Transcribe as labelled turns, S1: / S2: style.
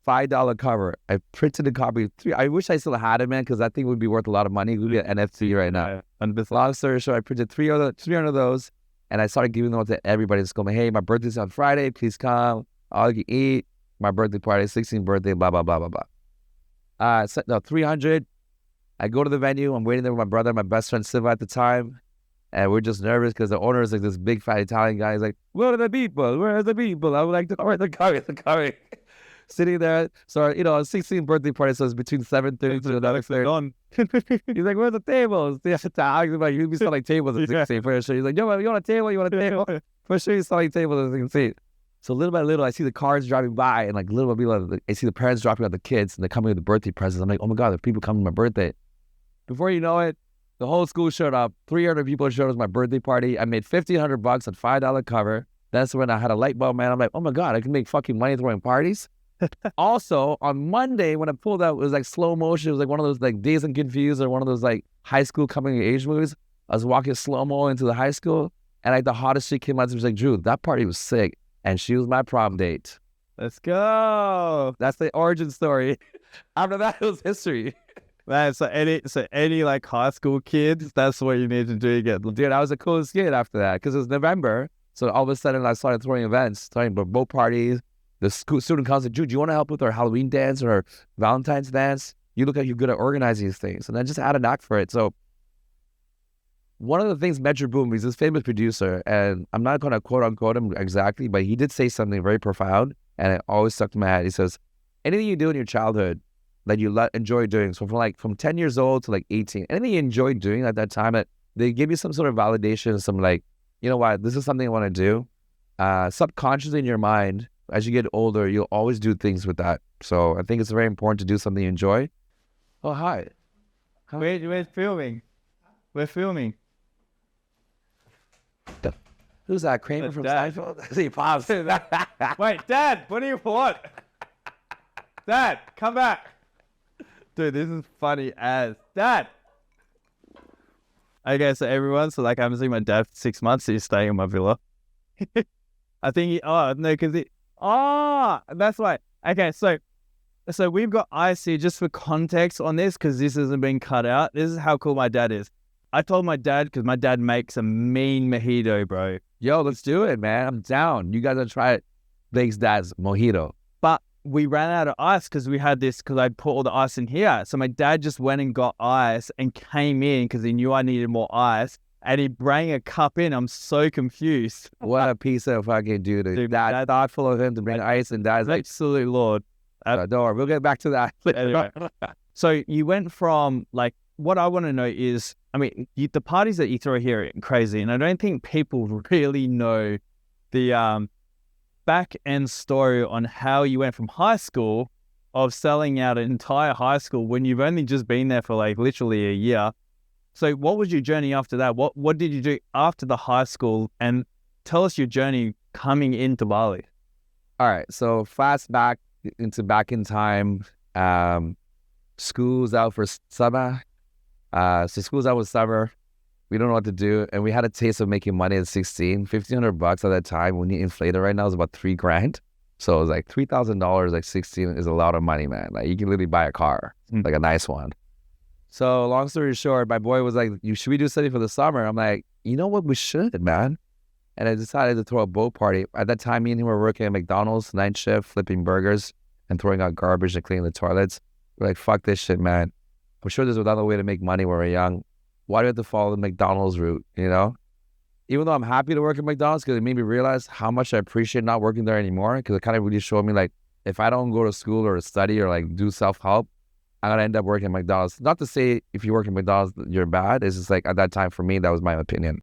S1: $5 cover. I printed a copy. I wish I still had it, man, because that thing would be worth a lot of money. It would be an NFT right now. And this long story short, I printed 300 of those, and I started giving them to everybody in school. Hey, my birthday's on Friday. Please come. All you can eat. My birthday party, 16th birthday, blah, blah, blah, blah, blah. 300. I go to the venue. I'm waiting there with my brother, my best friend, Siva at the time. And we're just nervous because the owner is like this big fat Italian guy. He's like, where are the people? Where are the people? I'm like, all right, they're coming. Sitting there. So, a 16th birthday party, so it's between 7:30 to another 30. He's like, where's the tables? You'd be selling tables at 16 for sure. He's like, yo, you want a table? You want a table? For sure he's selling tables, as you can see. So little by little, I see the cars driving by, and like little by little, I see the parents dropping out the kids, and they're coming with the birthday presents. I'm like, oh my God, there are people coming to my birthday. Before you know it, the whole school showed up. 300 people showed up at my birthday party. I made $1,500 on $5 cover. That's when I had a light bulb, man. I'm like, oh my God, I can make fucking money throwing parties. Also, on Monday, when I pulled out, it was like slow motion. It was like one of those like Dazed and Confused or one of those like high school coming of age movies. I was walking slow-mo into the high school, and like the hottest chick came out and was like, Drew, that party was sick. And she was my prom date.
S2: Let's go.
S1: That's the origin story. After that, it was history.
S2: Man, so any like high school kids, that's what you need to do.
S1: Dude, I was the coolest kid after that because it was November. So all of a sudden, I started throwing events, throwing boat parties. The student council, Drew, do you want to help with our Halloween dance or our Valentine's dance? You look like you're good at organizing these things. And I just had a knack for it. So one of the things Metro Boom, he's this famous producer, and I'm not going to quote unquote him exactly, but he did say something very profound, and it always stuck to my head. He says, anything you do in your childhood that you enjoy doing, so from 10 years old to like 18, anything you enjoyed doing at that time, they give you some sort of validation, some like, you know what, this is something I want to do. Subconsciously in your mind, as you get older, you'll always do things with that. So I think it's very important to do something you enjoy. Oh, hi.
S2: We're filming. We're filming.
S1: Who's that? Kramer from Seinfeld? He pops.
S2: Wait, Dad, what do you want? Dad, come back. Dude, this is funny as. Dad! Okay, so everyone, I haven't seen my dad for 6 months. He's staying in my villa. I think that's why. Okay, so we've got ice here just for context on this because this hasn't been cut out. This is how cool my dad is. I told my dad because my dad makes a mean mojito, bro.
S1: Yo, let's do it, man. I'm down. You guys gotta try it. Blake's dad's mojito.
S2: But we ran out of ice because we had this, because I put all the ice in here. So my dad just went and got ice and came in because he knew I needed more ice. And he brought a cup in. I'm so confused.
S1: What a piece of fucking dude. That thoughtful of him to bring ice, and dad's like,
S2: absolute Lord.
S1: Don't worry, we'll get back to that.
S2: Anyway. So you went from like, what I want to know is, I mean, the parties that you throw here are crazy. And I don't think people really know the back end story on how you went from high school of selling out an entire high school when you've only just been there for like literally a year. So what was your journey after that? What did you do after the high school? And tell us your journey coming into Bali.
S1: All right. So back in time, school's out for summer. So school's out with summer. We don't know what to do. And we had a taste of making money at 16, $1,500 at that time. When you inflate it right now, it's about $3,000. So it was like $3,000, like 16 is a lot of money, man. Like you can literally buy a car, like a nice one. So long story short, my boy was like, should we do something for the summer? I'm like, you know what? We should, man. And I decided to throw a boat party. At that time, me and him were working at McDonald's, night shift, flipping burgers and throwing out garbage and cleaning the toilets. We're like, fuck this shit, man. I'm sure there's another way to make money when we're young. Why do we have to follow the McDonald's route, you know? Even though I'm happy to work at McDonald's because it made me realize how much I appreciate not working there anymore, because it kind of really showed me like, if I don't go to school or study or like do self-help, I'm going to end up working at McDonald's. Not to say if you work at McDonald's, you're bad. It's just like at that time for me, that was my opinion.